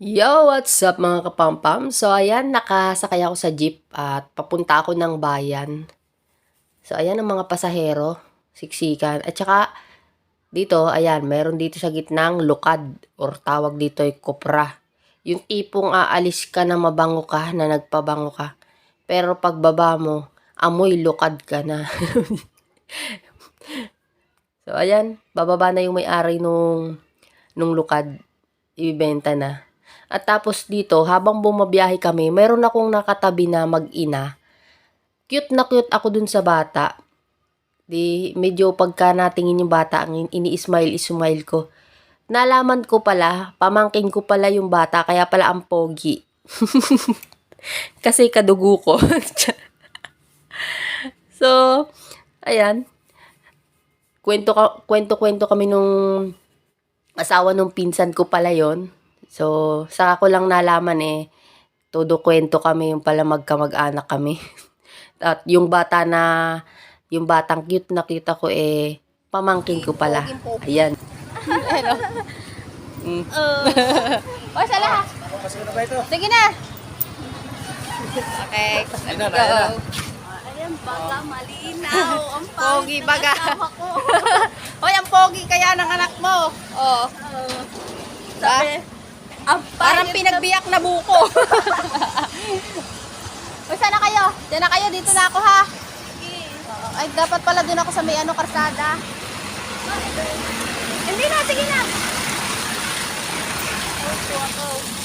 Yo! What's up mga kapampam? So ayan, nakasakay ako sa jeep at papunta ako ng bayan. So ayan ang mga pasahero, siksikan. At saka dito, ayan, meron dito sa gitnang lukad or tawag dito ay kopra. Yung tipong aalis ka na mabango ka, na nagpabango ka. Pero pagbaba mo, amoy lukad ka na. So ayan, bababa na yung may-ari nung lukad, ibibenta na. At tapos dito, habang bumabiyahe kami, meron akong nakatabi na mag-ina. Cute na cute ako dun sa bata. Di, medyo pagka natingin yung bata, ang ini-smile ko. Nalaman ko pala, pamangkin ko pala yung bata, kaya pala ang pogi. Kasi kadugo ko. So, ayan. Kwento kami nung asawa nung pinsan ko pala yon. So, saka ko lang nalaman todo kwento kami, yung pala magkamag-anak kami. At yung batang cute na cute ako pamangkin ko pala. Ayan. Hello. O, sala. Sige na. Okay, let's go. Ayan, baga malinaw. Ang Pogi baga. ako. Hoy, ang pogi kaya ng anak mo. Oh. Sabi, ang Parang pangit pinagbiyak na buko. Uy, sana kayo? Diyan na kayo, dito na ako ha. Ay, dapat pala doon ako sa may karsada. Hindi na, sige na. ako.